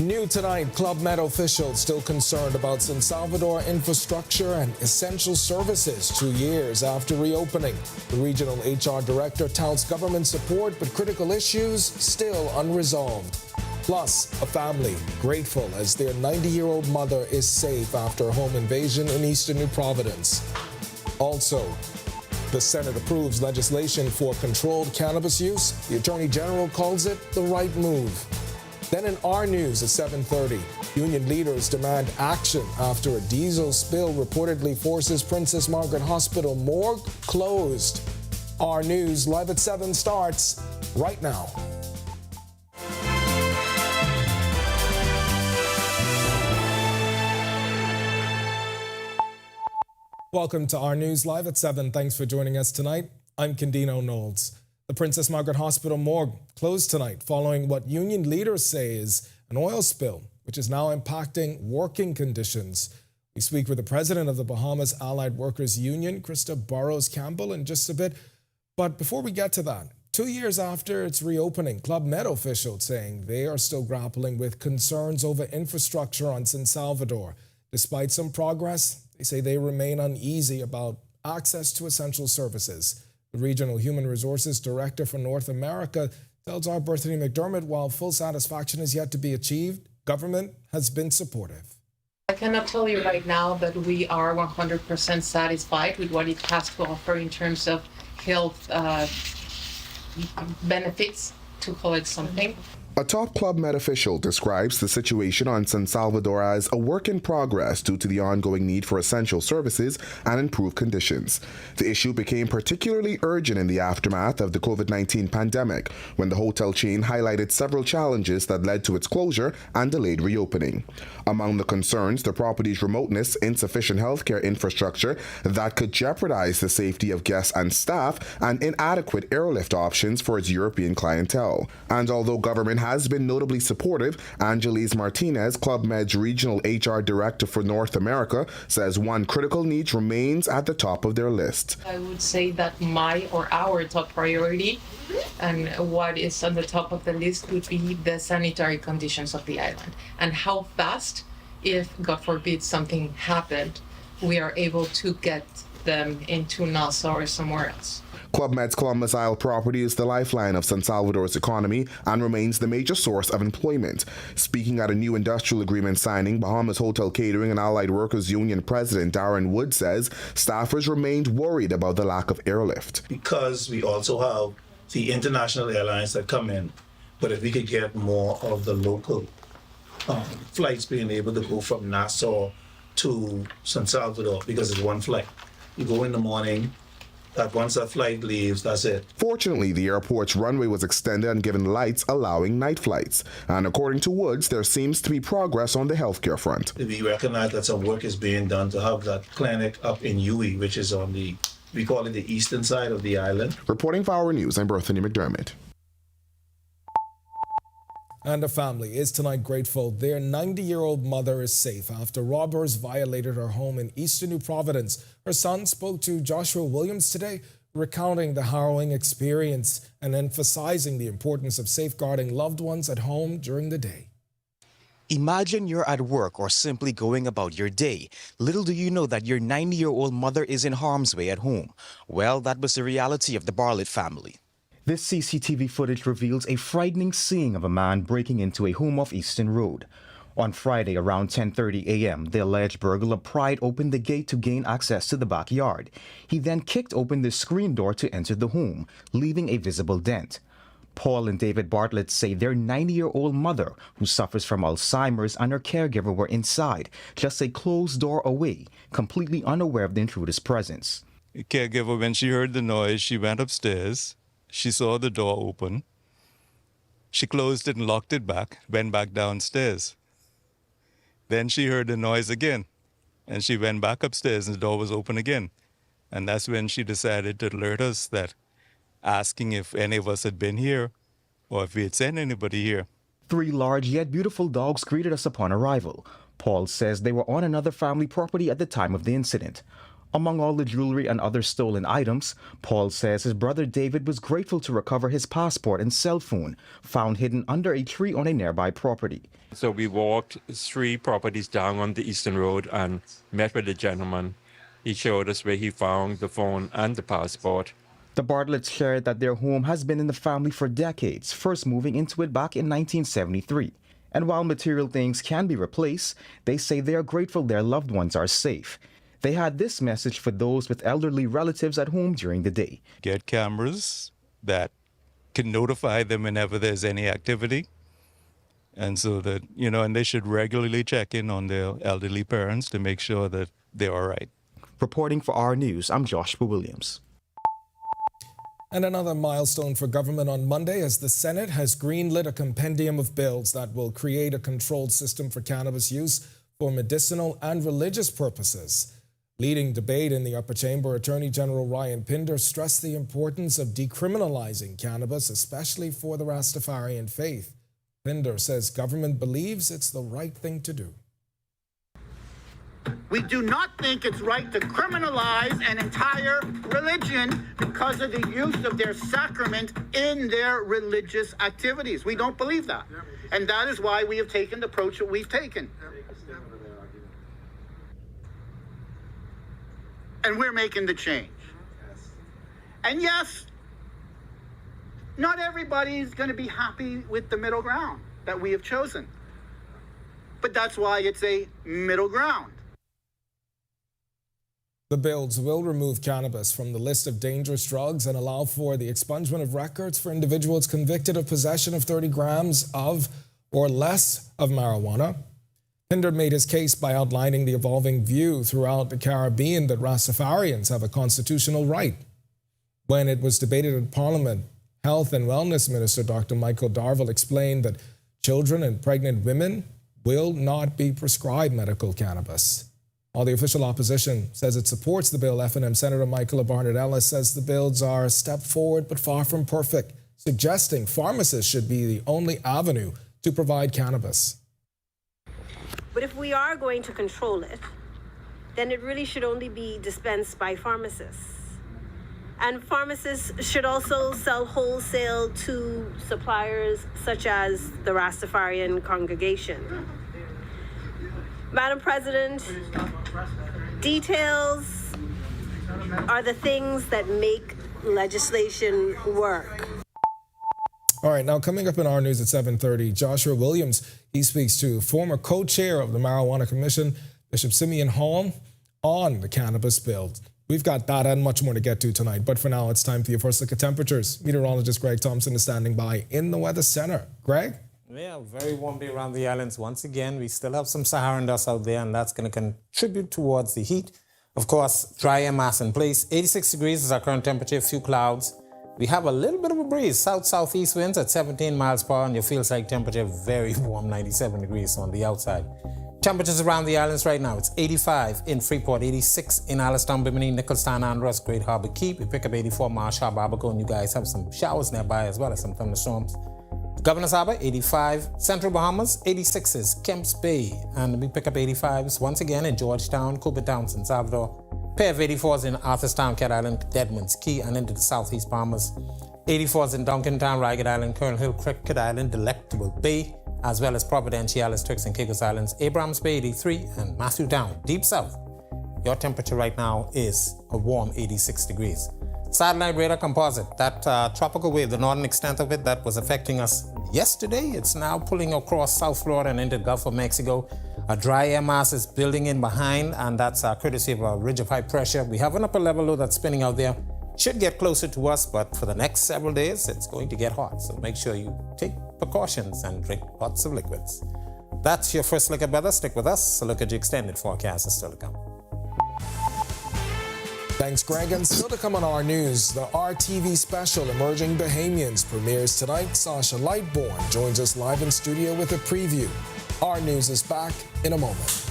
New tonight, Club Med officials still concerned about San Salvador infrastructure and essential services 2 years after reopening. The regional HR director touts government support, but critical issues still unresolved. Plus, a family grateful as their 90-year-old mother is safe after a home invasion in eastern New Providence. Also, the Senate approves legislation for controlled cannabis use. The Attorney General calls it the right move. Then in our news at 7:30, union leaders demand action after a diesel spill reportedly forces Princess Margaret Hospital morgue closed. Our news live at 7 starts right now. Welcome to our news live at 7. Thanks for joining us tonight. I'm Candino Knowles. The Princess Margaret Hospital morgue closed tonight following what union leaders say is an oil spill, which is now impacting working conditions. We speak with the president of the Bahamas Allied Workers Union, Krista Burrows-Campbell, in just a bit. But before we get to that, 2 years after its reopening, Club Med officials saying they are still grappling with concerns over infrastructure on San Salvador. Despite some progress, they say they remain uneasy about access to essential services. The Regional Human Resources Director for North America tells our Berthany McDermott while full satisfaction is yet to be achieved, government has been supportive. I cannot tell you right now that we are 100% satisfied with what it has to offer in terms of health benefits, to call it something. A top Club Med official describes the situation on San Salvador as a work in progress due to the ongoing need for essential services and improved conditions. The issue became particularly urgent in the aftermath of the COVID-19 pandemic, when the hotel chain highlighted several challenges that led to its closure and delayed reopening. Among the concerns, the property's remoteness, insufficient healthcare infrastructure that could jeopardize the safety of guests and staff, and inadequate airlift options for its European clientele. And although government has been notably supportive, Angeles Martinez, Club Med's regional HR director for North America, says one critical need remains at the top of their list. I would say that our top priority and what is on the top of the list would be the sanitary conditions of the island and how fast, if God forbid something happened, we are able to get them into Nassau or somewhere else. Club Med's Columbus Isle property is the lifeline of San Salvador's economy and remains the major source of employment. Speaking at a new industrial agreement signing, Bahamas Hotel Catering and Allied Workers Union President Darren Wood says staffers remained worried about the lack of airlift. Because we also have the international airlines that come in, but if we could get more of the local flights being able to go from Nassau to San Salvador, because it's one flight. You go in the morning, that once that flight leaves, that's it. Fortunately, the airport's runway was extended and given lights allowing night flights. And according to Woods, there seems to be progress on the healthcare front. We recognize that some work is being done to have that clinic up in Uwe, which is on we call it the eastern side of the island. Reporting for Our News, I'm Berthany McDermott. And the family is tonight grateful their 90-year-old mother is safe after robbers violated her home in eastern New Providence. Her son spoke to Joshua Williams today, recounting the harrowing experience and emphasizing the importance of safeguarding loved ones at home during the day. Imagine you're at work or simply going about your day. Little do you know that your 90-year-old mother is in harm's way at home. Well, that was the reality of the Bartlett family. This CCTV footage reveals a frightening scene of a man breaking into a home off Eastern Road. On Friday around 10:30 a.m., the alleged burglar pried open the gate to gain access to the backyard. He then kicked open the screen door to enter the home, leaving a visible dent. Paul and David Bartlett say their 90-year-old mother, who suffers from Alzheimer's, and her caregiver were inside, just a closed door away, completely unaware of the intruder's presence. The caregiver, when she heard the noise, she went upstairs. She saw the door open. She closed it and locked it back, went back downstairs. Then she heard the noise again, and she went back upstairs and the door was open again. And that's when she decided to alert us, that asking if any of us had been here or if we had sent anybody here. 3 large yet beautiful dogs greeted us upon arrival. Paul says they were on another family property at the time of the incident. Among all the jewelry and other stolen items, Paul says his brother David was grateful to recover his passport and cell phone, found hidden under a tree on a nearby property. So we walked 3 properties down on the Eastern Road and met with the gentleman. He showed us where he found the phone and the passport. The Bartletts shared that their home has been in the family for decades, first moving into it back in 1973. And while material things can be replaced, they say they are grateful their loved ones are safe. They had this message for those with elderly relatives at home during the day. Get cameras that can notify them whenever there's any activity. And so that, and they should regularly check in on their elderly parents to make sure that they're all right. Reporting for Our News, I'm Joshua Williams. And another milestone for government on Monday as the Senate has greenlit a compendium of bills that will create a controlled system for cannabis use for medicinal and religious purposes. Leading debate in the upper chamber, Attorney General Ryan Pinder stressed the importance of decriminalizing cannabis, especially for the Rastafarian faith. Pinder says government believes it's the right thing to do. We do not think it's right to criminalize an entire religion because of the use of their sacrament in their religious activities. We don't believe that. And that is why we have taken the approach that we've taken. And we're making the change. And yes, not everybody's going to be happy with the middle ground that we have chosen. But that's why it's a middle ground. The bills will remove cannabis from the list of dangerous drugs and allow for the expungement of records for individuals convicted of possession of 30 grams of or less of marijuana. Pinder made his case by outlining the evolving view throughout the Caribbean that Rastafarians have a constitutional right. When it was debated in Parliament, Health and Wellness Minister Dr. Michael Darville explained that children and pregnant women will not be prescribed medical cannabis. While the official opposition says it supports the bill, F&M Senator Michael Barnett Ellis says the bills are a step forward but far from perfect, suggesting pharmacists should be the only avenue to provide cannabis. But if we are going to control it, then it really should only be dispensed by pharmacists. And pharmacists should also sell wholesale to suppliers such as the Rastafarian congregation. Madam President, details are the things that make legislation work. All right, now coming up in our news at 7:30, Joshua Williams, he speaks to former co-chair of the Marijuana Commission, Bishop Simeon Hall, on the cannabis bill. We've got that and much more to get to tonight, but for now, it's time for your first look at temperatures. Meteorologist Greg Thompson is standing by in the Weather Center. Greg? Yeah, very warm day around the islands. Once again, we still have some Saharan dust out there, and that's going to contribute towards the heat. Of course, dry air mass in place. 86 degrees is our current temperature, a few clouds. We have a little bit of a breeze, south-southeast winds at 17 miles per hour, and your feels like temperature very warm, 97 degrees on the outside. Temperatures around the islands right now, it's 85 in Freeport, 86 in Alistown, Bimini, Nicholstown, Andros, Great Harbor Key. We pick up 84 Marsh Harbor, Abaco, and you guys have some showers nearby as well as some thunderstorms. Governor's Harbor, 85. Central Bahamas, 86s. Kemps Bay, and we pick up 85s once again in Georgetown, Cooper Townsend, Salvador. Pair of 84s in Arthurstown, Cat Island, Deadman's Key, and into the southeast Bahamas. 84s in Duncantown, Ragged Island, Colonel Hill, Cricket Island, Delectable Bay, as well as Providenciales, Turks and Caicos Islands, Abrams Bay, 83, and Matthew Down, deep south. Your temperature right now is a warm 86 degrees. Satellite radar composite, that tropical wave, the northern extent of it that was affecting us yesterday, it's now pulling across South Florida and into the Gulf of Mexico. A dry air mass is building in behind, and that's courtesy of a ridge of high pressure. We have an upper level low that's spinning out there. Should get closer to us, but for the next several days, it's going to get hot. So make sure you take precautions and drink lots of liquids. That's your first look at weather. Stick with us. A look at your extended forecast is still to come. Thanks, Greg. And still to come on our news, the RTV special Emerging Bahamians premieres tonight. Sasha Lightbourne joins us live in studio with a preview. Our news is back in a moment.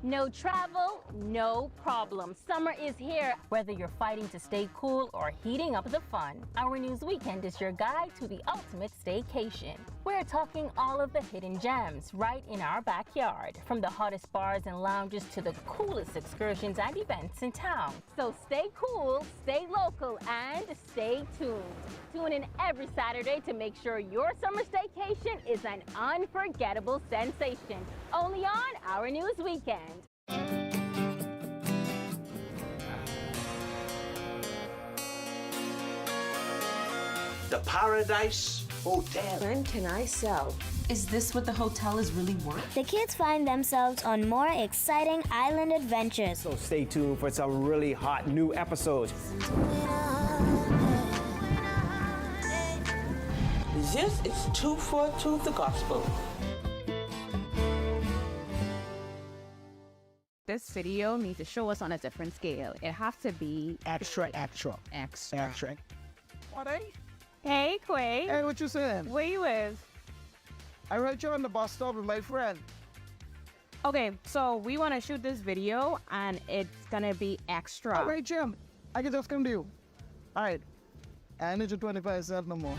No travel, no problem. Summer is here. Whether you're fighting to stay cool or heating up the fun, Our News Weekend is your guide to the ultimate staycation. We're talking all of the hidden gems right in our backyard, from the hottest bars and lounges to the coolest excursions and events in town. So stay cool, stay local, and stay tuned. Tune in every Saturday to make sure your summer staycation is an unforgettable sensation. Only on Our News Weekend. The Paradise Hotel. When can I sell? Is this what the hotel is really worth? The kids find themselves on more exciting island adventures. So stay tuned for some really hot new episodes. This is 242 The Gospel. This video needs to show us on a different scale. It has to be extra. What, eh? Hey, Quay. Hey, what you saying? Where you is? I heard you on the bus stop with my friend. Okay, so we want to shoot this video, and it's gonna be extra. All right, Jim. I can just come to you. All right. I need your 25 cents no more.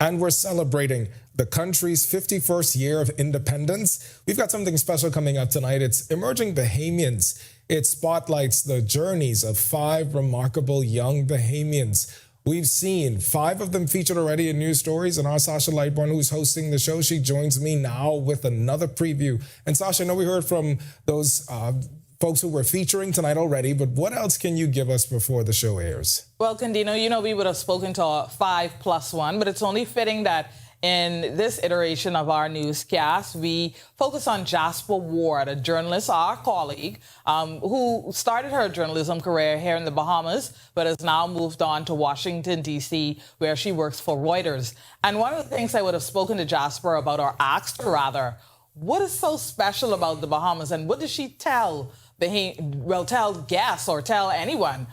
And we're celebrating the country's 51st year of independence. We've got something special coming up tonight. It's Emerging Bahamians. It spotlights the journeys of 5 remarkable young Bahamians. We've seen 5 of them featured already in news stories, and our Sasha Lightborn, who's hosting the show, she joins me now with another preview. And Sasha, I know we heard from those folks who we're featuring tonight already, but what else can you give us before the show airs? Well, Candino, we would have spoken to 5+1, but it's only fitting that in this iteration of our newscast, we focus on Jasper Ward, a journalist, our colleague, who started her journalism career here in the Bahamas, but has now moved on to Washington, D.C., where she works for Reuters. And one of the things I would have spoken to Jasper about, or asked her rather, what is so special about the Bahamas, and what does she tell tell guests or tell anyone,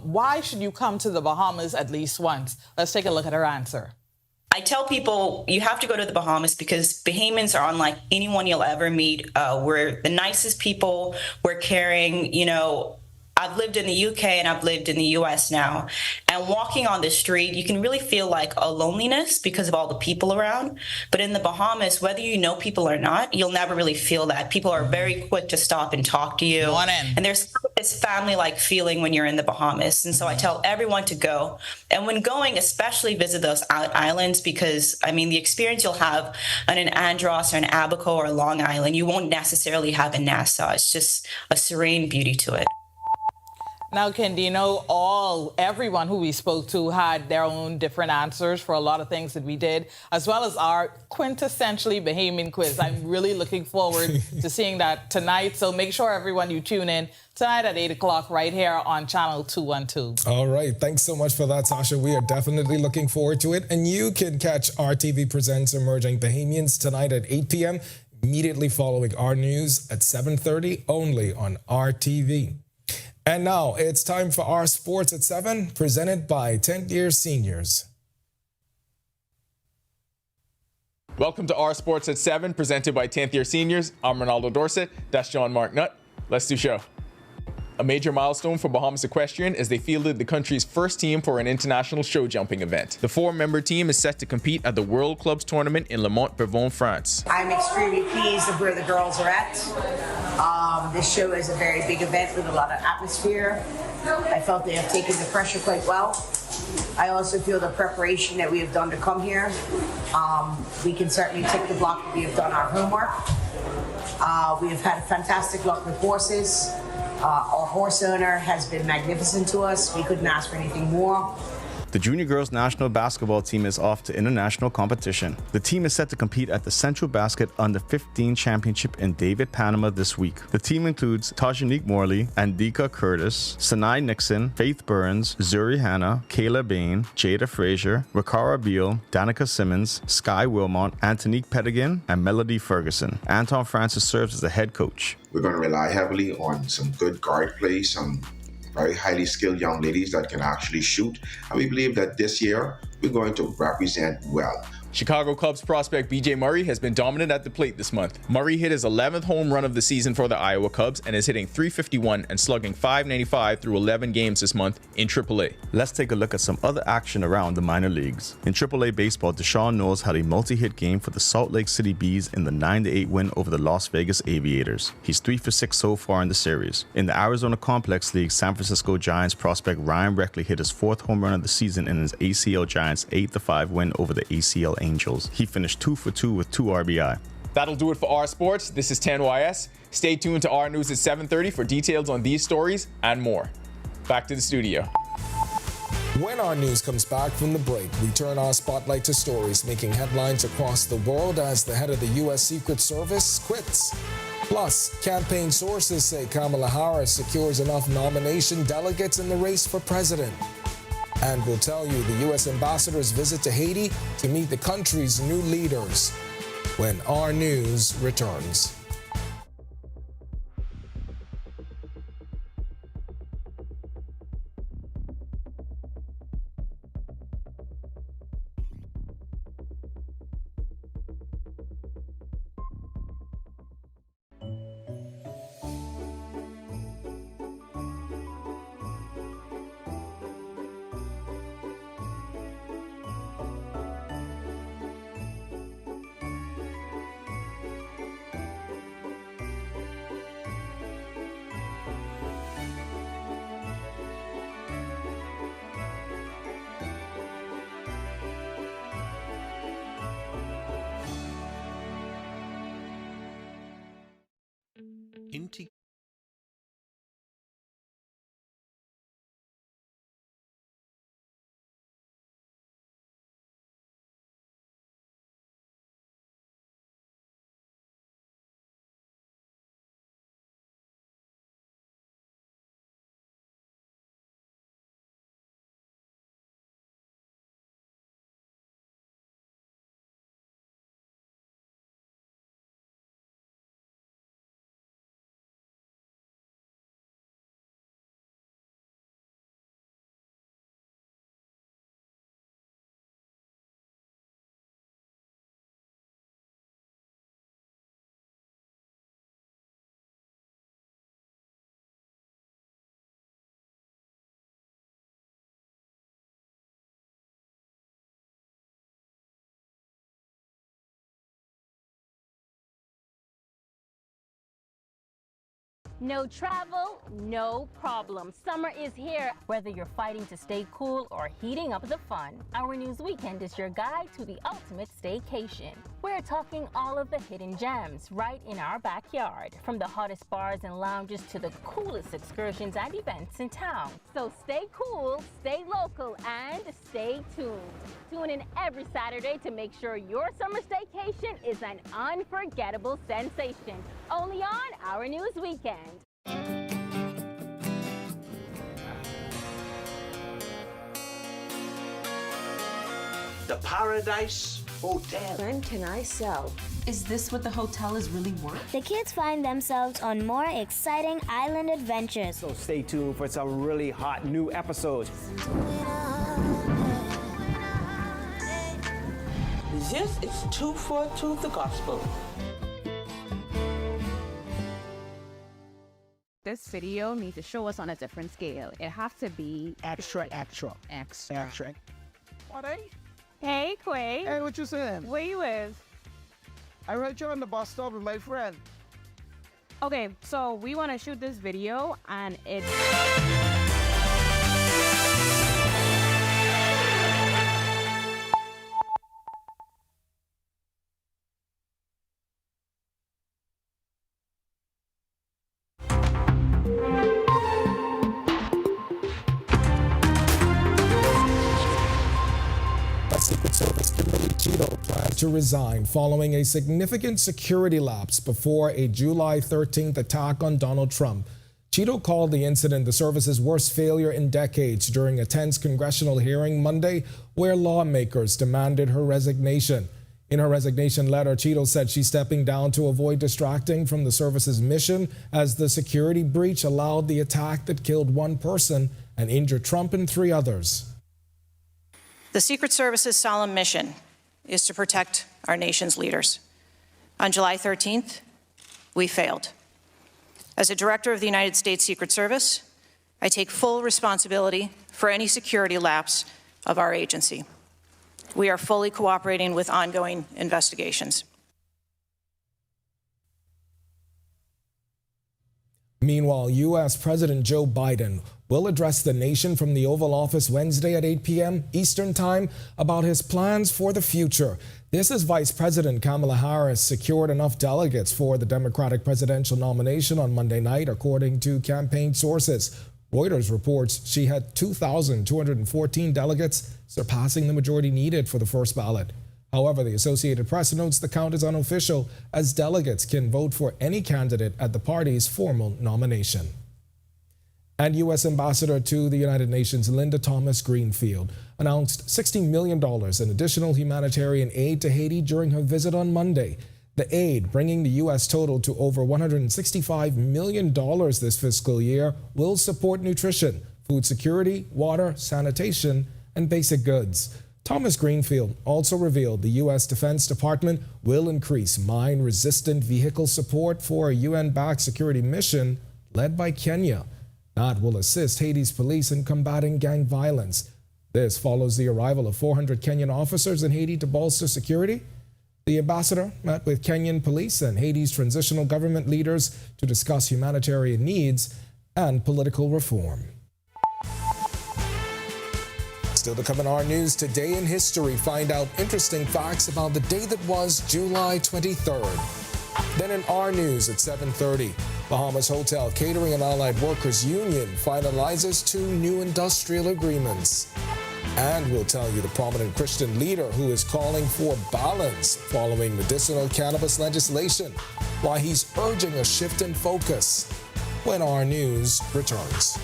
why should you come to the Bahamas at least once? Let's take a look at her answer. I tell people you have to go to the Bahamas because Bahamians are unlike anyone you'll ever meet. We're the nicest people. We're caring. I've lived in the UK and I've lived in the US now. And walking on the street, you can really feel like a loneliness because of all the people around. But in the Bahamas, whether you know people or not, you'll never really feel that. People are very quick to stop and talk to you. And there's this family-like feeling when you're in the Bahamas. And so I tell everyone to go. And when going, especially visit those islands because, the experience you'll have on an Andros or an Abaco or Long Island, you won't necessarily have in Nassau. It's just a serene beauty to it. Now, Candino, everyone who we spoke to had their own different answers for a lot of things that we did, as well as our quintessentially Bahamian quiz. I'm really looking forward to seeing that tonight. So make sure, everyone, you tune in tonight at 8 o'clock right here on Channel 212. All right. Thanks so much for that, Sasha. We are definitely looking forward to it. And you can catch RTV Presents Emerging Bahamians tonight at 8 p.m., immediately following our news at 7:30, only on RTV. And now it's time for our Sports at 7, presented by 10th Year Seniors. Welcome to Our Sports at 7, presented by 10th Year Seniors. I'm Ronaldo Dorset. That's John Mark Nutt. Let's do show. A major milestone for Bahamas Equestrian as they fielded the country's first team for an international show jumping event. The 4-member team is set to compete at the World Clubs Tournament in Le Mont-Bevon, France. I'm extremely pleased of where the girls are at. This show is a very big event with a lot of atmosphere. I felt they have taken the pressure quite well. I also feel the preparation that we have done to come here. We can certainly tick the block. We have done our homework. We have had fantastic luck with horses. Our horse owner has been magnificent to us. We couldn't ask for anything more. The junior girls national basketball team is off to international competition. The team is set to compete at the Central Basket Under-15 Championship in David, Panama this week. The team includes Tajanique Morley, Andika Curtis, Sanai Nixon, Faith Burns, Zuri Hanna, Kayla Bain, Jada Frazier, Rakara Beal, Danica Simmons, Sky Wilmot, Antonique Pettigan, and Melody Ferguson. Anton Francis serves as the head coach. We're going to rely heavily on some good guard play, some very highly skilled young ladies that can actually shoot. And we believe that this year, we're going to represent well. Chicago Cubs prospect BJ Murray has been dominant at the plate this month. Murray hit his 11th home run of the season for the Iowa Cubs and is hitting .351 and slugging .595 through 11 games this month in AAA. Let's take a look at some other action around the minor leagues. In AAA baseball, Deshaun Knowles had a multi-hit game for the Salt Lake City Bees in the 9-8 win over the Las Vegas Aviators. He's 3 for 6 so far in the series. In the Arizona Complex League, San Francisco Giants prospect Ryan Reckley hit his 4th home run of the season in his ACL Giants 8-5 win over the ACL Angels. He finished 2 for 2 with 2 RBI. That'll do it for our sports. This is 10YS. Stay tuned to Our News at 7:30 for details on these stories and more. Back to the studio. When our news comes back from the break, we turn our spotlight to stories making headlines across the world as the head of the U.S. Secret Service quits. Plus, campaign sources say Kamala Harris secures enough nomination delegates in the race for president. And we'll tell you the U.S. ambassador's visit to Haiti to meet the country's new leaders when Our News returns. No travel, no problem. Summer is here. Whether you're fighting to stay cool or heating up the fun, Our News Weekend is your guide to the ultimate staycation. We're talking all of the hidden gems right in our backyard, from the hottest bars and lounges to the coolest excursions and events in town. So stay cool, stay local, and stay tuned. Tune in every Saturday to make sure your summer staycation is an unforgettable sensation. Only on Our News Weekend. The Paradise Hotel. When can I sell? Is this what the hotel is really worth? The kids find themselves on more exciting island adventures. So stay tuned for some really hot new episodes. This is 242 the Gospel. This video needs to show us on a different scale. It has to be Extra. What, eh? Hey, Quay. Hey, what you saying? Where you with? I heard you on the bus stop with my friend. Okay, so we want to shoot this video, and it's... Secret Service Kimberly Cheeto plans to resign following a significant security lapse before a July 13th attack on Donald Trump. Cheeto called the incident the service's worst failure in decades during a tense congressional hearing Monday where lawmakers demanded her resignation. In her resignation letter, Cheeto said she's stepping down to avoid distracting from the service's mission as the security breach allowed the attack that killed one person and injured Trump and 3 others. The Secret Service's solemn mission is to protect our nation's leaders. On July 13th, we failed. As a director of the United States Secret Service, I take full responsibility for any security lapse of our agency. We are fully cooperating with ongoing investigations. Meanwhile, U.S. President Joe Biden will address the nation from the Oval Office Wednesday at 8 p.m. Eastern Time about his plans for the future. This as Vice President Kamala Harris secured enough delegates for the Democratic presidential nomination on Monday night, according to campaign sources. Reuters reports she had 2,214 delegates, surpassing the majority needed for the first ballot. However, the Associated Press notes the count is unofficial, as delegates can vote for any candidate at the party's formal nomination. And U.S. Ambassador to the United Nations Linda Thomas-Greenfield announced $60 million in additional humanitarian aid to Haiti during her visit on Monday. The aid, bringing the U.S. total to over $165 million this fiscal year, will support nutrition, food security, water, sanitation, and basic goods. Thomas-Greenfield also revealed the U.S. Defense Department will increase mine-resistant vehicle support for a UN-backed security mission led by Kenya. That will assist Haiti's police in combating gang violence. This follows the arrival of 400 Kenyan officers in Haiti to bolster security. The ambassador met with Kenyan police and Haiti's transitional government leaders to discuss humanitarian needs and political reform. Still to come in our news, today in history, find out interesting facts about the day that was July 23rd. Then in our news at 7:30, Bahamas Hotel Catering and Allied Workers Union finalizes 2 new industrial agreements. And we'll tell you the prominent Christian leader who is calling for balance following medicinal cannabis legislation, why he's urging a shift in focus when our news returns.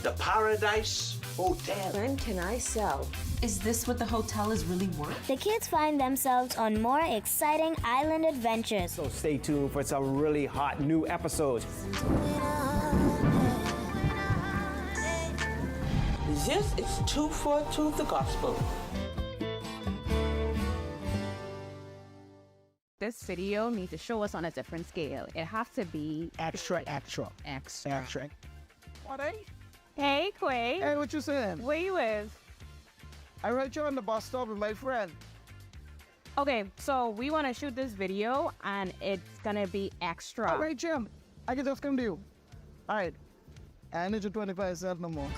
The Paradise Hotel. When can I sell? Is this what the hotel is really worth? The kids find themselves on more exciting island adventures. So stay tuned for some really hot new episodes. This is 242 the Gospel. This video needs to show us on a different scale. It has to be Extra. What, eh? Hey, Quay. Hey, what you saying? Where you with? I right you on the bus stop with my friend. Okay, so we want to shoot this video, and it's gonna be extra. All right, Jim. I can just come to you. All right. I need your 25 cents no more.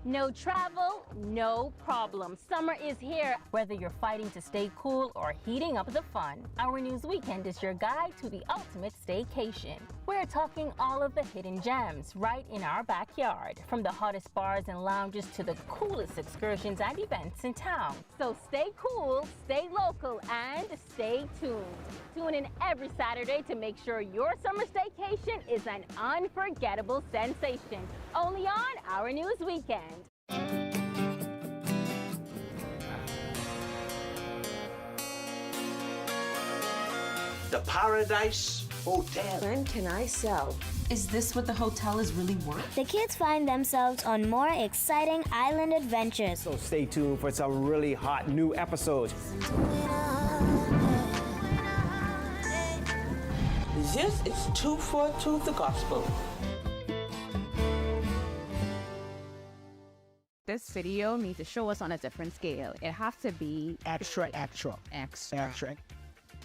No travel, no problem. Summer is here, whether you're fighting to stay cool or heating up the fun. Our News Weekend is your guide to the ultimate staycation. We're talking all of the hidden gems right in our backyard, from the hottest bars and lounges to the coolest excursions and events in town. So stay cool, stay local, and stay tuned. Tune in every Saturday to make sure your summer staycation is an unforgettable sensation. Only on Our News Weekend. The Paradise Hotel. When can I sell? Is this what the hotel is really worth? The kids find themselves on more exciting island adventures. So stay tuned for some really hot new episodes. This is 242 the gospel. This video needs to show us on a different scale. It has to be Extra.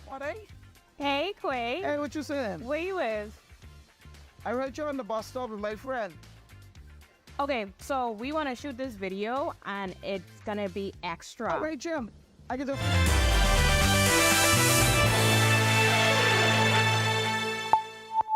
What, eh? Hey, Quay. Hey, what you saying? Where you is? I heard you on the bus stop with my friend. Okay, so we want to shoot this video, and it's gonna be extra. All right, Jim. I get the...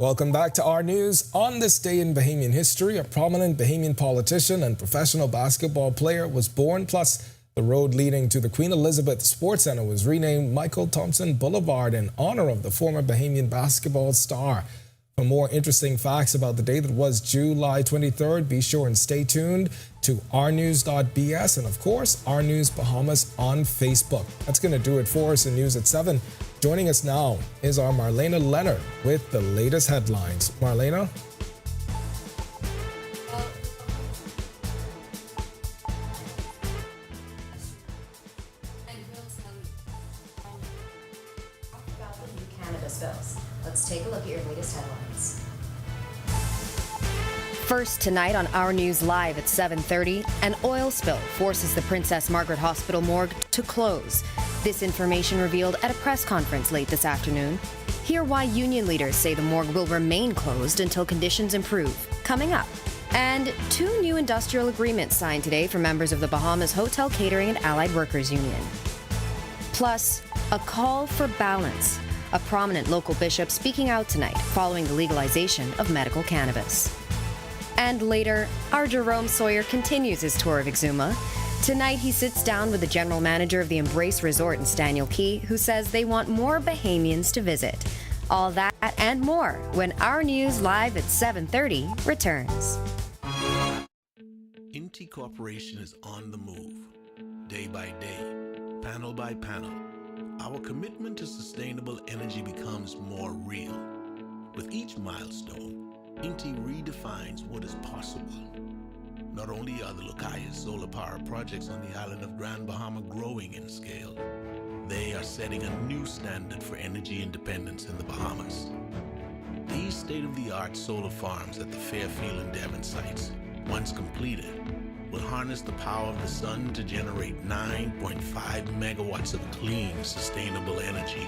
Welcome back to our news. On this day in Bahamian history, a prominent Bahamian politician and professional basketball player was born, plus the road leading to the Queen Elizabeth Sports Center was renamed Michael Thompson Boulevard in honor of the former Bahamian basketball star. For more interesting facts about the day that was July 23rd, be sure and stay tuned to ournews.bs and, of course, Our News Bahamas on Facebook. That's going to do it for us in News at 7. Joining us now is our Marlena Leonard with the latest headlines. Marlena? Cannabis bills. Let's take a look at your latest headlines. First tonight on Our News Live at 7:30, an oil spill forces the Princess Margaret Hospital morgue to close. This information revealed at a press conference late this afternoon. Hear why union leaders say the morgue will remain closed until conditions improve. Coming up. And 2 new industrial agreements signed today for members of the Bahamas Hotel Catering and Allied Workers Union. Plus, a call for balance. A prominent local bishop speaking out tonight following the legalization of medical cannabis. And later, our Jerome Sawyer continues his tour of Exuma. Tonight, he sits down with the general manager of the Embrace Resort in Staniel Cay, who says they want more Bahamians to visit. All that and more when Our News Live at 7:30 returns. Inti Corporation is on the move, day by day, panel by panel. Our commitment to sustainable energy becomes more real. With each milestone, Inti redefines what is possible. Not only are the Lucayas solar power projects on the island of Grand Bahama growing in scale, they are setting a new standard for energy independence in the Bahamas. These state-of-the-art solar farms at the Fairfield and Devon sites, once completed, will harness the power of the sun to generate 9.5 megawatts of clean, sustainable energy.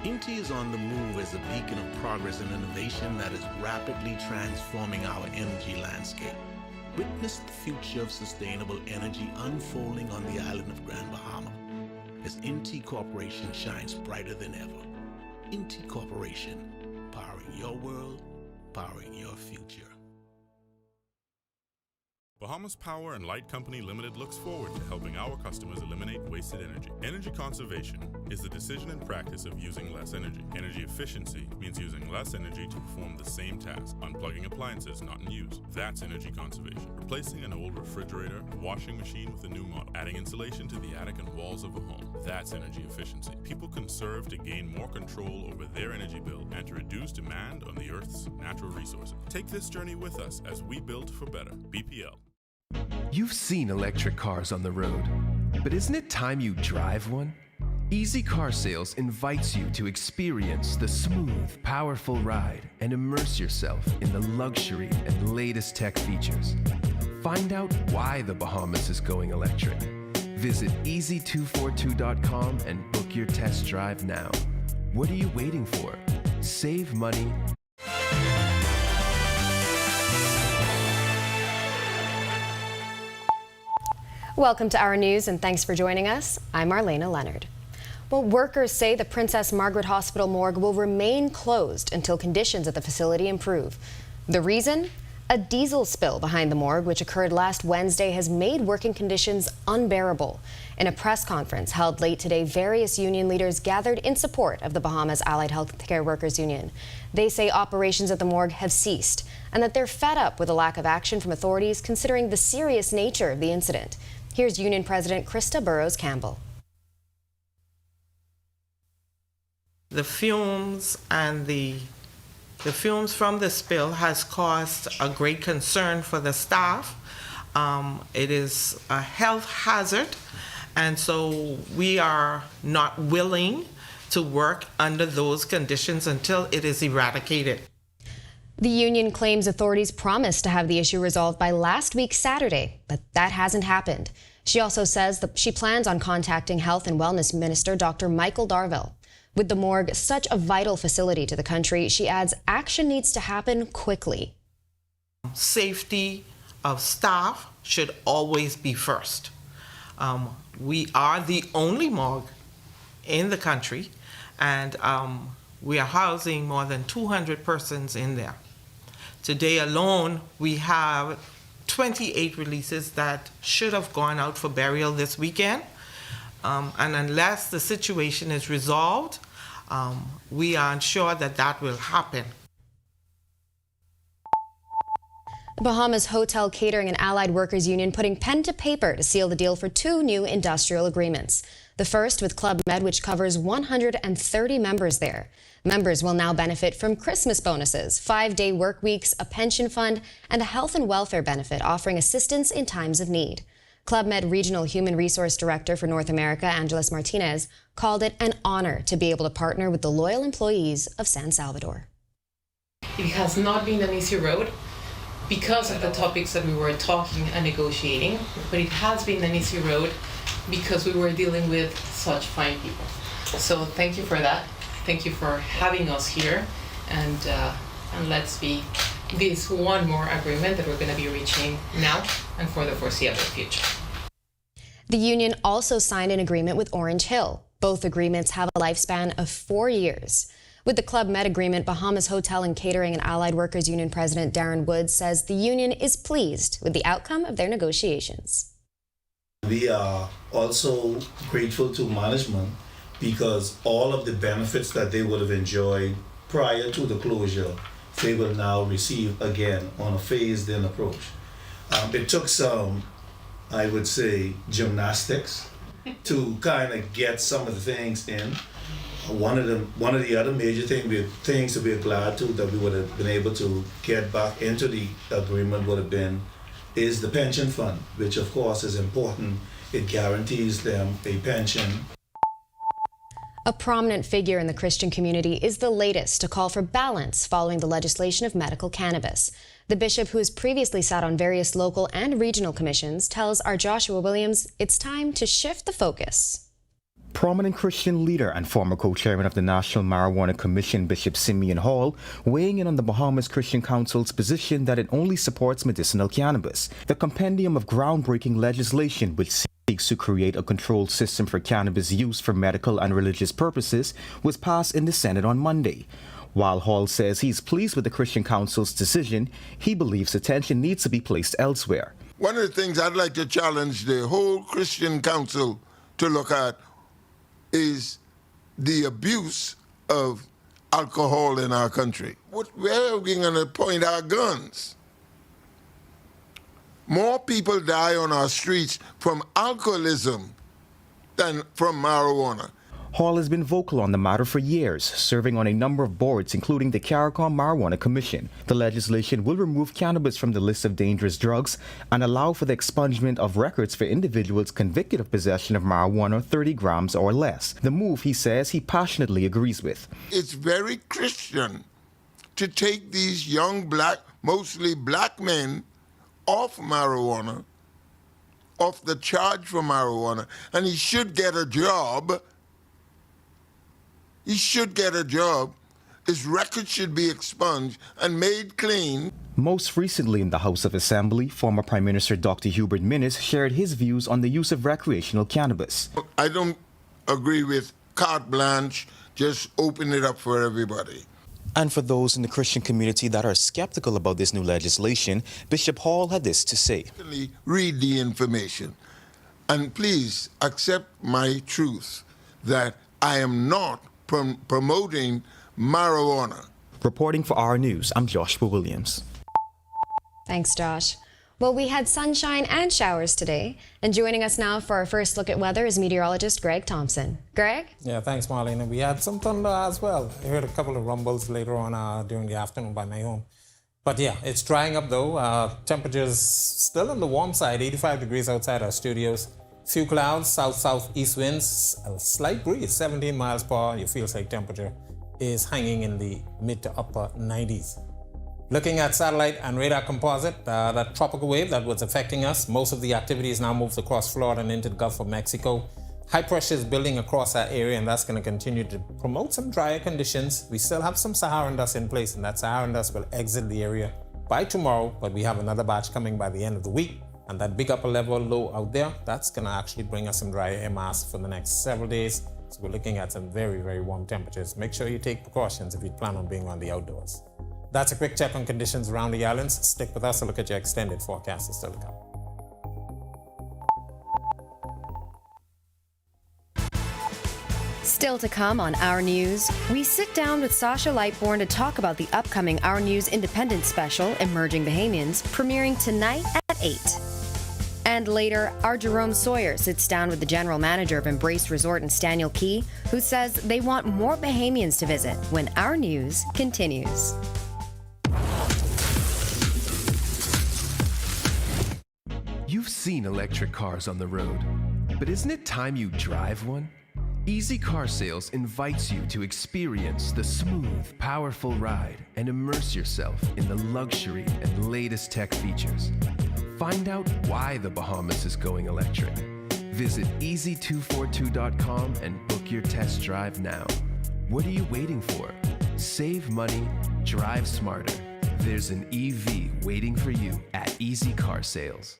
Inti is on the move as a beacon of progress and innovation that is rapidly transforming our energy landscape. Witness the future of sustainable energy unfolding on the island of Grand Bahama as Inti Corporation shines brighter than ever. Inti Corporation, powering your world, powering your future. Bahamas Power and Light Company Limited looks forward to helping our customers eliminate wasted energy. Energy conservation is the decision and practice of using less energy. Energy efficiency means using less energy to perform the same task, unplugging appliances not in use. That's energy conservation. Replacing an old refrigerator, washing machine with a new model, adding insulation to the attic and walls of a home. That's energy efficiency. People conserve to gain more control over their energy bill and to reduce demand on the Earth's natural resources. Take this journey with us as we build for better. BPL. You've seen electric cars on the road, but isn't it time you drive one? Easy Car Sales invites you to experience the smooth, powerful ride and immerse yourself in the luxury and latest tech features. Find out why the Bahamas is going electric. Visit easy242.com and book your test drive now. What are you waiting for? Save money. Welcome to Our News and thanks for joining us. I'm Marlena Leonard. Well, workers say the Princess Margaret Hospital morgue will remain closed until conditions at the facility improve. The reason? A diesel spill behind the morgue, which occurred last Wednesday, has made working conditions unbearable. In a press conference held late today, various union leaders gathered in support of the Bahamas Allied Healthcare Workers Union. They say operations at the morgue have ceased and that they're fed up with a lack of action from authorities considering the serious nature of the incident. Here's Union President Krista Burrows-Campbell. The fumes and the fumes from the spill has caused a great concern for the staff. It is a health hazard, and so we are not willing to work under those conditions until it is eradicated. The union claims authorities promised to have the issue resolved by last week Saturday, but that hasn't happened. She also says that she plans on contacting Health and Wellness Minister Dr. Michael Darville. With the morgue such a vital facility to the country, she adds action needs to happen quickly. Safety of staff should always be first. We are the only morgue in the country, and we are housing more than 200 persons in there. Today alone, we have 28 releases that should have gone out for burial this weekend. And unless the situation is resolved, we are unsure that that will happen. The Bahamas Hotel, Catering and Allied Workers Union putting pen to paper to seal the deal for 2 new industrial agreements. The first with Club Med, which covers 130 members there. Members will now benefit from Christmas bonuses, 5-day work weeks, a pension fund, and a health and welfare benefit offering assistance in times of need. Club Med Regional Human Resource Director for North America, Angeles Martinez, called it an honor to be able to partner with the loyal employees of San Salvador. It has not been an easy road because of the topics that we were talking and negotiating, but it has been an easy road because we were dealing with such fine people. So thank you for that. Thank you for having us here, and let's be this one more agreement that we're going to be reaching now and for the foreseeable future. The union also signed an agreement with Orange Hill. Both agreements have a lifespan of 4 years. With the Club Med agreement, Bahamas Hotel and Catering and Allied Workers Union President Darren Woods says the union is pleased with the outcome of their negotiations. We are also grateful to management because all of the benefits that they would have enjoyed prior to the closure, they will now receive again on a phased-in approach. It took some, I would say, gymnastics to kind of get some of the things in. One of the other major things that we're glad to that we would have been able to get back into the agreement would have been is the pension fund, which of course is important. It guarantees them a pension. A prominent figure in the Christian community is the latest to call for balance following the legislation of medical cannabis. The bishop, who has previously sat on various local and regional commissions, tells our Joshua Williams it's time to shift the focus. Prominent Christian leader and former co-chairman of the National Marijuana Commission, Bishop Simeon Hall, weighing in on the Bahamas Christian Council's position that it only supports medicinal cannabis. The compendium of groundbreaking legislation which seeks to create a controlled system for cannabis use for medical and religious purposes was passed in the Senate on Monday. While Hall says he's pleased with the Christian Council's decision, he believes attention needs to be placed elsewhere. One of the things I'd like to challenge the whole Christian Council to look at is the abuse of alcohol in our country. Where are we going to point our guns? More people die on our streets from alcoholism than from marijuana. Hall has been vocal on the matter for years, serving on a number of boards, including the CARICOM Marijuana Commission. The legislation will remove cannabis from the list of dangerous drugs and allow for the expungement of records for individuals convicted of possession of marijuana 30 grams or less. The move, he says, he passionately agrees with. It's very Christian to take these young mostly black men off marijuana, off the charge for marijuana, and he should get a job. He should get a job his record should be expunged and made clean. Most recently in the House of Assembly, former Prime Minister Dr. Hubert Minnis shared his views on the use of recreational cannabis. I don't agree with carte blanche, just open it up for everybody. And for those in the Christian community that are skeptical about this new legislation, Bishop Hall had this to say. Read the information and please accept my truth that I am not promoting marijuana. Reporting for Our News, I'm Joshua Williams. Thanks, Josh. Well, we had sunshine and showers today. And joining us now for our first look at weather is meteorologist Greg Thompson. Greg? Yeah, thanks, Marlene. We had some thunder as well. I heard a couple of rumbles later on during the afternoon by my home. But yeah, it's drying up though. Temperatures still on the warm side, 85 degrees outside our studios. Few clouds, south-southeast winds, a slight breeze, 17 miles per hour. Your feels-like temperature is hanging in the mid to upper 90s. Looking at satellite and radar composite, that tropical wave that was affecting us, most of the activity is now moved across Florida and into the Gulf of Mexico. High pressure is building across that area, and that's going to continue to promote some drier conditions. We still have some Saharan dust in place, and that Saharan dust will exit the area by tomorrow, but we have another batch coming by the end of the week. And that big upper level low out there, that's going to actually bring us some drier air mass for the next several days. So we're looking at some very, very warm temperatures. Make sure you take precautions if you plan on being on the outdoors. That's a quick check on conditions around the islands. Stick with us to look at your extended forecast still to come. Still to come on Our News, we sit down with Sasha Lightbourne to talk about the upcoming Our News Independent special, Emerging Bahamians, premiering tonight at 8. And later, our Jerome Sawyer sits down with the general manager of Embrace Resort in Staniel Cay, who says they want more Bahamians to visit when Our News continues. You've seen electric cars on the road, but isn't it time you drive one? Easy Car Sales invites you to experience the smooth, powerful ride and immerse yourself in the luxury and latest tech features. Find out why the Bahamas is going electric. Visit easy242.com and book your test drive now. What are you waiting for? Save money, drive smarter. There's an EV waiting for you at Easy Car Sales.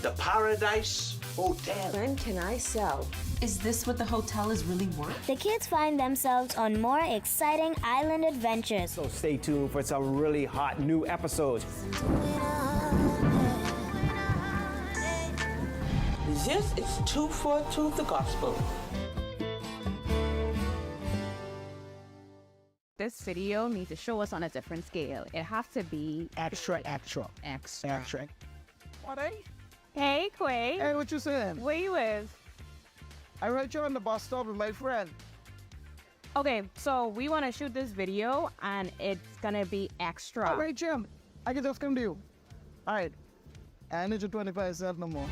The Paradise Hotel. When can I sell? Is this what the hotel is really worth? The kids find themselves on more exciting island adventures. So stay tuned for some really hot new episodes. This is 242 the Gospel. This video needs to show us on a different scale. It has to be Extra. What, eh? Hey, Quay. Hey, what you saying? Where you is? I read you on the bus stop with my friend. Okay, so we want to shoot this video, and it's gonna be extra. All right, Jim. I can just come to you. All right. I need your 25 cents no more.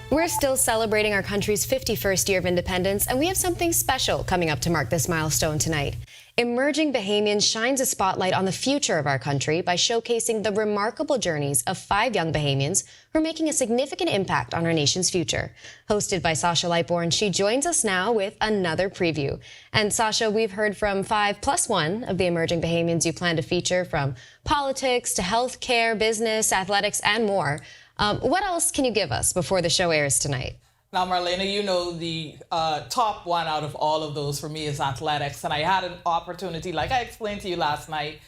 We're still celebrating our country's 51st year of independence, and we have something special coming up to mark this milestone tonight. Emerging Bahamians shines a spotlight on the future of our country by showcasing the remarkable journeys of 5 young Bahamians who are making a significant impact on our nation's future. Hosted by Sasha Lightborn, she joins us now with another preview. And Sasha, we've heard from 5 plus 1 of the emerging Bahamians you plan to feature, from politics to healthcare, business, athletics, and more. What else can you give us before the show airs tonight? Now, Marlena, you know the top one out of all of those for me is athletics. And I had an opportunity, like I explained to you last night,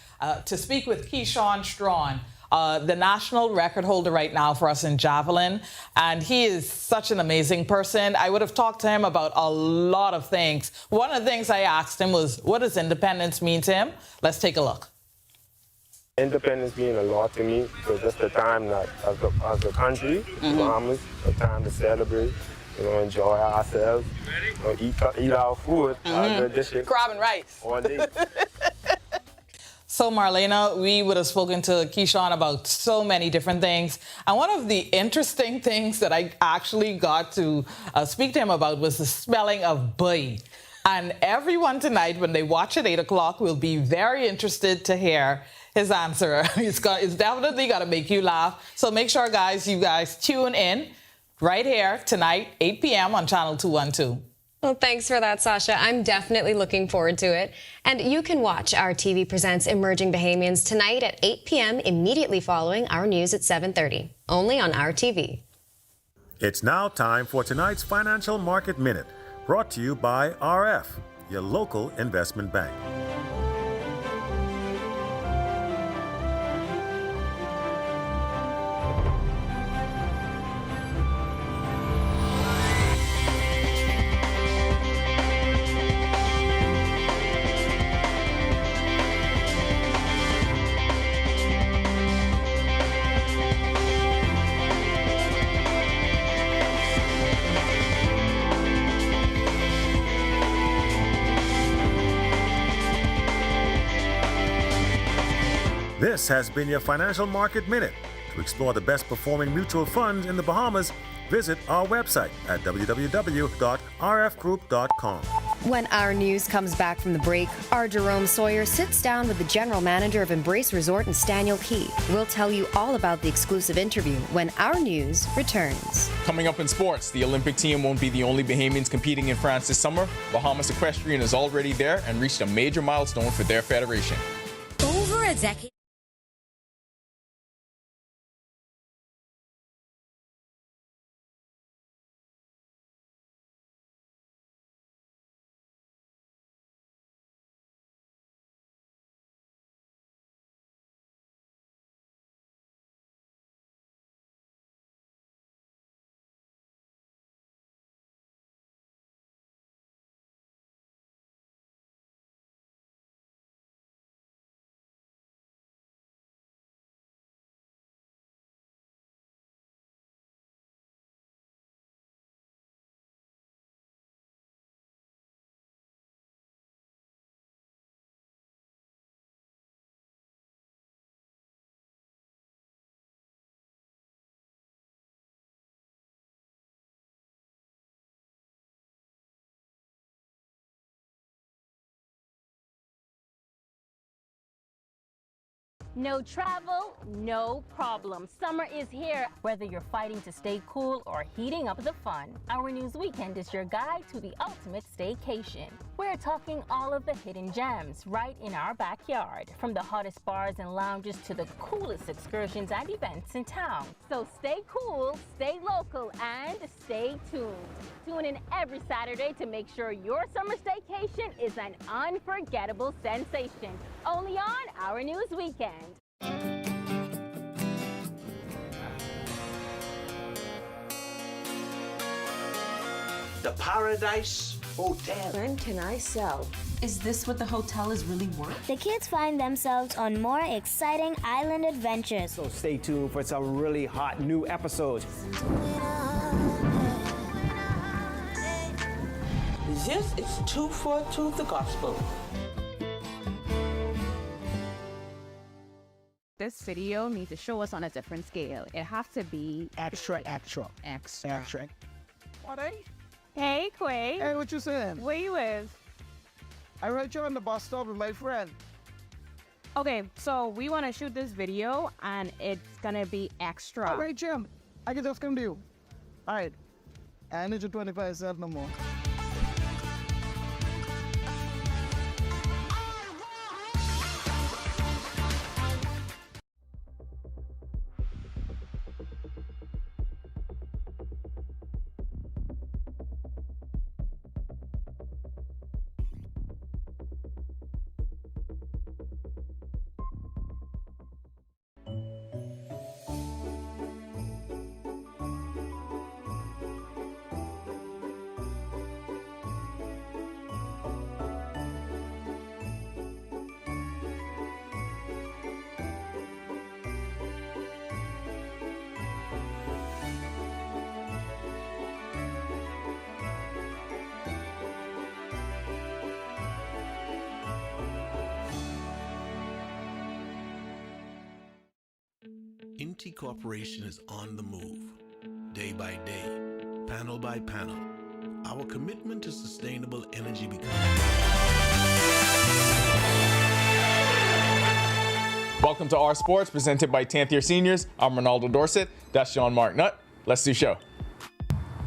to speak with Keyshawn Strawn, the national record holder right now for us in javelin. And he is such an amazing person. I would have talked to him about a lot of things. One of the things I asked him was, what does independence mean to him? Let's take a look. Independence means a lot to me, so just the time that as a country, Bahamas, a time to celebrate, enjoy ourselves, eat our food, our good dishes. Crab and rice. All day. So, Marlena, we would have spoken to Keyshawn about so many different things. And one of the interesting things that I actually got to speak to him about was the spelling of buy. And everyone tonight, when they watch at 8 o'clock, will be very interested to hear his answer. It's definitely got to make you laugh. So make sure, you guys tune in right here tonight, 8 p.m. on Channel 212. Well, thanks for that, Sasha. I'm definitely looking forward to it. And you can watch Our TV Presents Emerging Bahamians tonight at 8 p.m. immediately following Our News at 7:30, only on Our TV. It's now time for tonight's Financial Market Minute, brought to you by RF, your local investment bank. This has been your Financial Market Minute. To explore the best performing mutual funds in the Bahamas, visit our website at www.rfgroup.com. When Our News comes back from the break, our Jerome Sawyer sits down with the general manager of Embrace Resort and Staniel Cay. We'll tell you all about the exclusive interview when Our News returns. Coming up in sports, the Olympic team won't be the only Bahamians competing in France this summer. Bahamas Equestrian is already there and reached a major milestone for their federation. Over a decade. No travel, no problem. Summer is here. Whether you're fighting to stay cool or heating up the fun, Our News Weekend is your guide to the ultimate staycation. We're talking all of the hidden gems right in our backyard, from the hottest bars and lounges to the coolest excursions and events in town. So stay cool, stay local, and stay tuned. Tune in every Saturday to make sure your summer staycation is an unforgettable sensation. Only on Our News Weekend. The Paradise Hotel. When can I sell? Is this what the hotel is really worth? The kids find themselves on more exciting island adventures. So stay tuned for some really hot new episodes. This is 242 The Gospel. this video needs to show us on a different scale. It has to be Extra. What, eh? Hey, Quay. Hey, what you saying? Where you with? I right here on the bus stop with my friend. Okay, so we want to shoot this video, and it's gonna be extra. All right, Jim. I can just come to you. All right. I need your 25 cents no more. Inti Corporation is on the move, day by day, panel by panel. Our commitment to sustainable energy becomes... Welcome to Our Sports, presented by 10th Year Seniors. I'm Ronaldo Dorset. That's John Mark Nutt. Let's do show.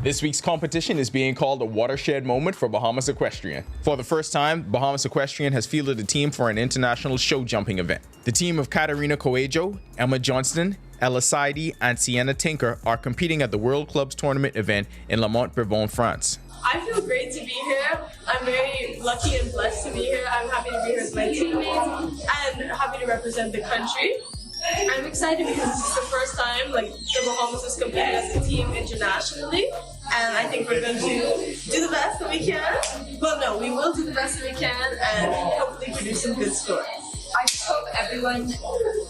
This week's competition is being called a watershed moment for Bahamas Equestrian. For the first time, Bahamas Equestrian has fielded a team for an international show jumping event. The team of Katarina Coelho, Emma Johnston, Ella Saidi, and Sienna Tinker are competing at the World Clubs Tournament event in Lamont-Brevon, France. I feel great to be here. I'm very lucky and blessed to be here. I'm happy to be here with my teammates and happy to represent the country. I'm excited because this is the first time the Bahamas is competing as a team internationally, and I think we're going to do the best that we can. Well, no, we will do the best that we can and hopefully produce some good scores. I just hope everyone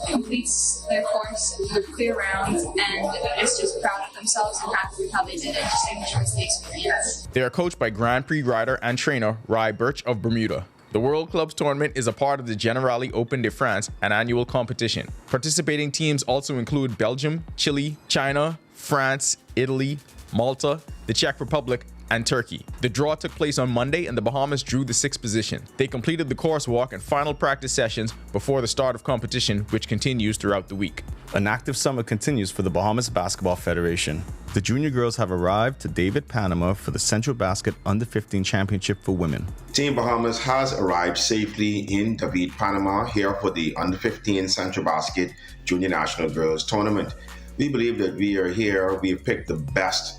completes their course with clear rounds and is just proud of themselves and happy with how they did it, just enjoys the experience. They are coached by Grand Prix rider and trainer Rai Birch of Bermuda. The World Clubs Tournament is a part of the Generali Open de France, an annual competition. Participating teams also include Belgium, Chile, China, France, Italy, Malta, the Czech Republic, and Turkey. The draw took place on Monday, and the Bahamas drew the 6th position. They completed the course walk and final practice sessions before the start of competition, which continues throughout the week. An active summer continues for the Bahamas Basketball Federation. The junior girls have arrived to David, Panama for the Central Basket Under-15 Championship for Women. Team Bahamas has arrived safely in David, Panama here for the Under-15 Central Basket Junior National Girls Tournament. We believe that we are here, we have picked the best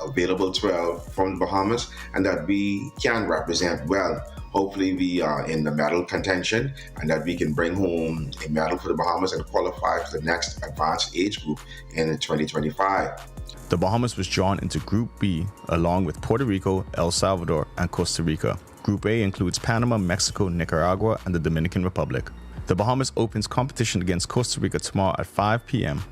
available 12 from the Bahamas, and that we can represent well. Hopefully we are in the medal contention and that we can bring home a medal for the Bahamas and qualify for the next advanced age group in 2025. The Bahamas was drawn into Group B along with Puerto Rico, El Salvador, and Costa Rica. Group A includes Panama, Mexico, Nicaragua, and the Dominican Republic. The Bahamas opens competition against Costa Rica tomorrow at 5 p.m.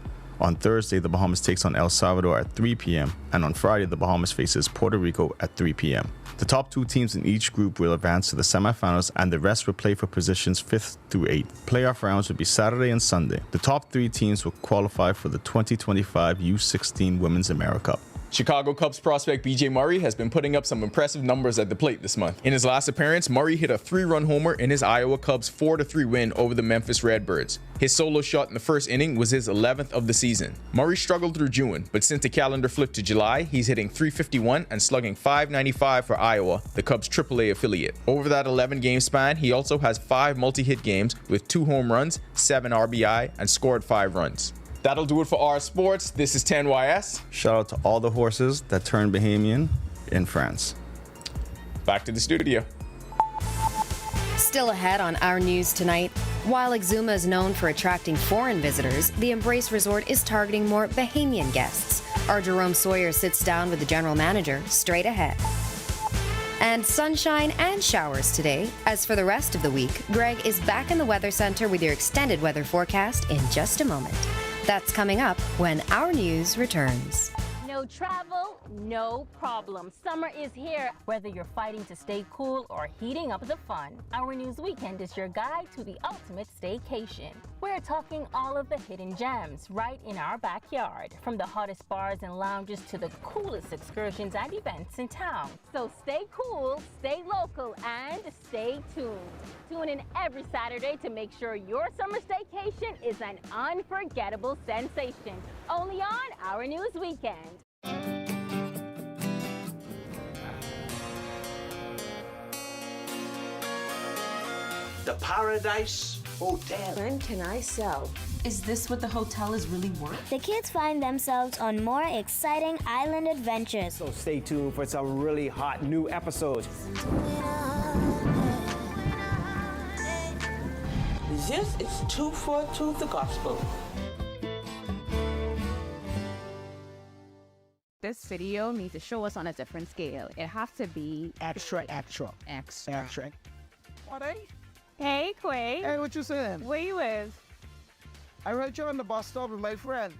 On Thursday, the Bahamas takes on El Salvador at 3 p.m. and on Friday, the Bahamas faces Puerto Rico at 3 p.m. The top 2 teams in each group will advance to the semifinals, and the rest will play for positions 5th through 8th. Playoff rounds will be Saturday and Sunday. The top 3 teams will qualify for the 2025 U16 Women's AmeriCup. Chicago Cubs prospect BJ Murray has been putting up some impressive numbers at the plate this month. In his last appearance, Murray hit a 3-run homer in his Iowa Cubs 4-3 win over the Memphis Redbirds. His solo shot in the first inning was his 11th of the season. Murray struggled through June, but since the calendar flipped to July, he's hitting .351 and slugging .595 for Iowa, the Cubs' AAA affiliate. Over that 11-game span, he also has 5 multi-hit games with 2 home runs, 7 RBI, and scored 5 runs. That'll do it for Our Sports. This is 10YS. Shout out to all the horses that turned Bahamian in France. Back to the studio. Still ahead on Our News tonight, while Exuma is known for attracting foreign visitors, the Embrace Resort is targeting more Bahamian guests. Our Jerome Sawyer sits down with the general manager straight ahead. And sunshine and showers today. As for the rest of the week, Greg is back in the Weather Center with your extended weather forecast in just a moment. That's coming up when Our News returns. No travel, no problem. Summer is here. Whether you're fighting to stay cool or heating up the fun, Our News Weekend is your guide to the ultimate staycation. We're talking all of the hidden gems right in our backyard, from the hottest bars and lounges to the coolest excursions and events in town. So stay cool, stay local, and stay tuned. Tune in every Saturday to make sure your summer staycation is an unforgettable sensation. Only on Our News Weekend. The Paradise Hotel. When can I sell? Is this what the hotel is really worth? The kids find themselves on more exciting island adventures. So stay tuned for some really hot new episodes. This is 242 the Gospel. This video needs to show us on a different scale. It has to be Extra. What, eh? Hey, Quay. Hey, what you saying? Where you is? I read you on the bus stop with my friend.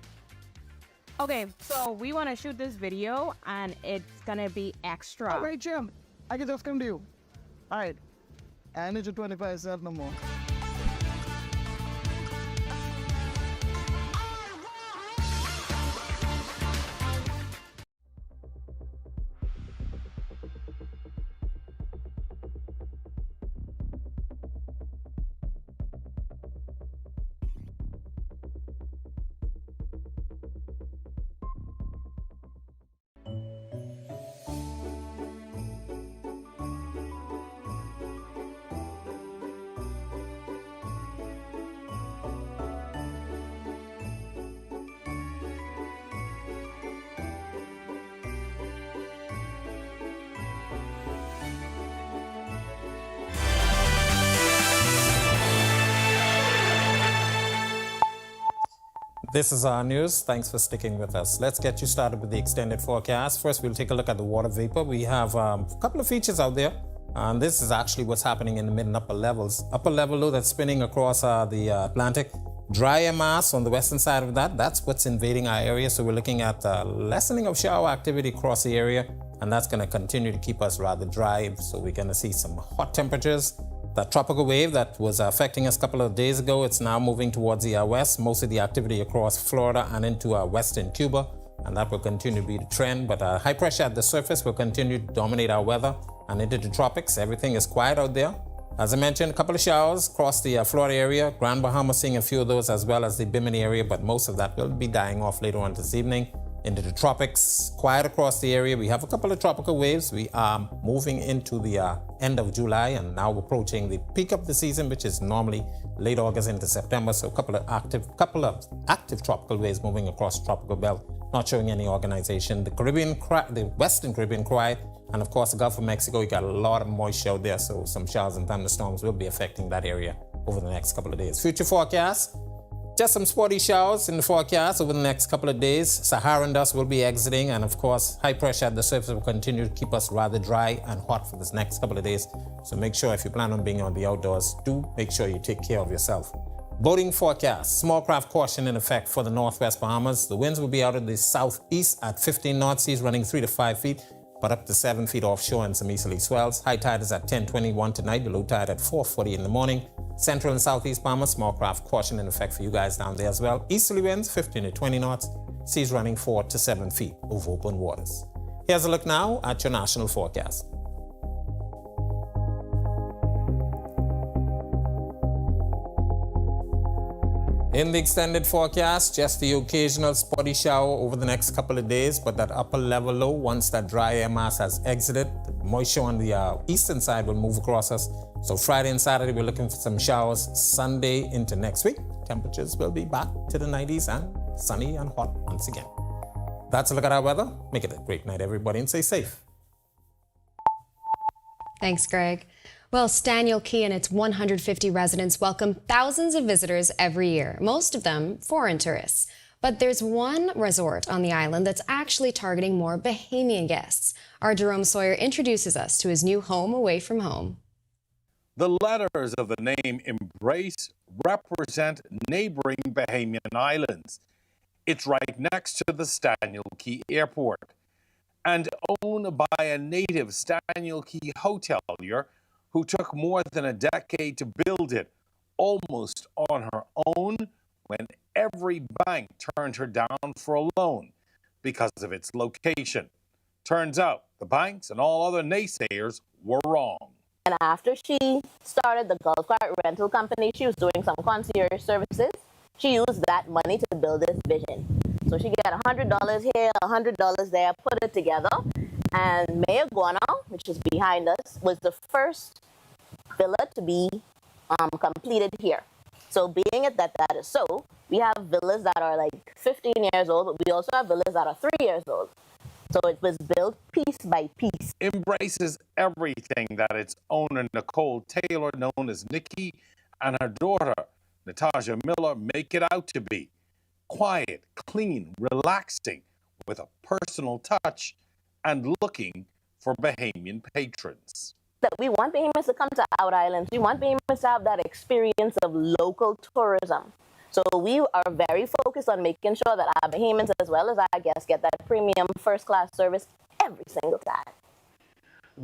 Okay, so we want to shoot this video, and it's gonna be extra. All right, Jim. I can just come to you. All right. I need your 25 cents no more. This is our news. Thanks for sticking with us. Let's get you started with the extended forecast. First, we'll take a look at the water vapor. We have a couple of features out there. And this is actually what's happening in the mid and upper levels. Upper level low that's spinning across the Atlantic. Drier mass on the western side of that. That's what's invading our area. So we're looking at lessening of shower activity across the area. And that's going to continue to keep us rather dry. So we're going to see some hot temperatures. The tropical wave that was affecting us a couple of days ago, it's now moving towards the west. Most of the activity across Florida and into western Cuba, and that will continue to be the trend. But high pressure at the surface will continue to dominate our weather and into the tropics. Everything is quiet out there. As I mentioned, a couple of showers across the Florida area. Grand Bahama seeing a few of those, as well as the Bimini area, but most of that will be dying off later on this evening. Into the tropics, quiet across the area. We have a couple of tropical waves. We are moving into the end of July and now approaching the peak of the season, which is normally late August into September. So a couple of active tropical waves moving across the tropical belt, not showing any organization. The Western Caribbean quiet, and of course the Gulf of Mexico, you got a lot of moisture out there, so some showers and thunderstorms will be affecting that area over the next couple of days. Future forecast. Just some spotty showers in the forecast over the next couple of days. Saharan dust will be exiting, and of course, high pressure at the surface will continue to keep us rather dry and hot for this next couple of days. So make sure if you plan on being on the outdoors, do make sure you take care of yourself. Boating forecast. Small craft caution in effect for the northwest Bahamas. The winds will be out of the southeast at 15 knot, seas running 3 to 5 feet, but up to 7 feet offshore and some easterly swells. High tide is at 10:21 tonight, the low tide at 4:40 in the morning. Central and southeast Bahamas, small craft caution in effect for you guys down there as well. Easterly winds 15 to 20 knots, seas running 4 to 7 feet over open waters. Here's a look now at your national forecast. In the extended forecast, just the occasional spotty shower over the next couple of days, but that upper level low, once that dry air mass has exited, the moisture on the eastern side will move across us. So Friday and Saturday, we're looking for some showers. Sunday into next week, temperatures will be back to the 90s and sunny and hot once again. That's a look at our weather. Make it a great night, everybody, and stay safe. Thanks, Greg. Well, Staniel Cay and its 150 residents welcome thousands of visitors every year, most of them foreign tourists. But there's one resort on the island that's actually targeting more Bahamian guests. Our Jerome Sawyer introduces us to his new home away from home. The letters of the name Embrace represent neighboring Bahamian islands. It's right next to the Staniel Cay Airport. and owned by a native Staniel Cay hotelier who took more than a decade to build it almost on her own when every bank turned her down for a loan because of its location. Turns out the banks and all other naysayers were wrong. And after she started the golf cart rental company, she was doing some concierge services. She used that money to build this vision. So she got $100 here, $100 there, put it together. And Mayor Guana, which is behind us, was the first villa to be completed here. So being it that is so, we have villas that are like 15 years old, but we also have villas that are 3 years old. So it was built piece by piece. Embraces everything that its owner, Nicole Taylor, known as Nikki, and her daughter, Natasha Miller, make it out to be. Quiet, clean, relaxing, with a personal touch, and looking for Bahamian patrons. That we want Bahamians to come to our islands. We want Bahamians to have that experience of local tourism. So we are very focused on making sure that our Bahamians as well as our guests get that premium first-class service every single time.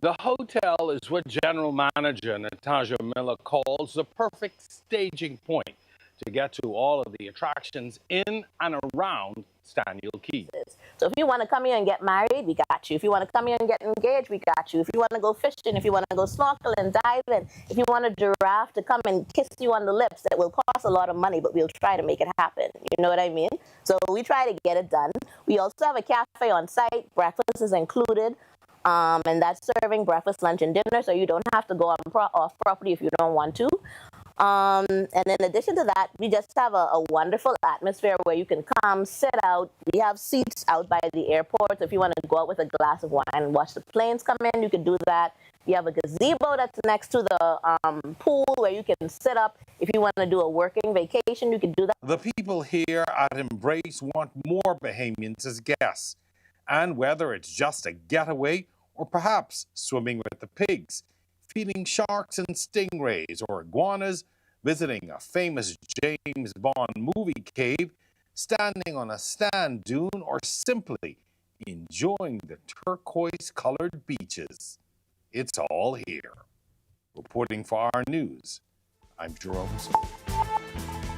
The hotel is what General Manager Natasha Miller calls the perfect staging point to get to all of the attractions in and around Staniel Cay. So if you want to come here and get married, we got you. If you want to come here and get engaged, we got you. If you want to go fishing, if you want to go snorkeling, diving, if you want a giraffe to come and kiss you on the lips, that will cost a lot of money, but we'll try to make it happen. You know what I mean? So we try to get it done. We also have a cafe on site. Breakfast is included. And that's serving breakfast, lunch, and dinner, so you don't have to go off property if you don't want to. And in addition to that, we just have a wonderful atmosphere where you can come, sit out. We have seats out by the airport. So if you want to go out with a glass of wine and watch the planes come in, you can do that. We have a gazebo that's next to the pool where you can sit up. If you want to do a working vacation, you can do that. The people here at Embrace want more Bahamians as guests. And whether it's just a getaway or perhaps swimming with the pigs, feeding sharks and stingrays or iguanas, visiting a famous James Bond movie cave, standing on a sand dune, or simply enjoying the turquoise-colored beaches. It's all here. Reporting for Our News, I'm Jerome Smith.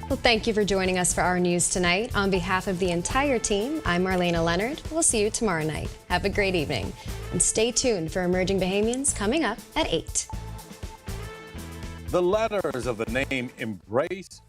Well, thank you for joining us for Our News tonight. On behalf of the entire team, I'm Marlena Leonard. We'll see you tomorrow night. Have a great evening. And stay tuned for Emerging Bahamians coming up at 8. The letters of the name Embrace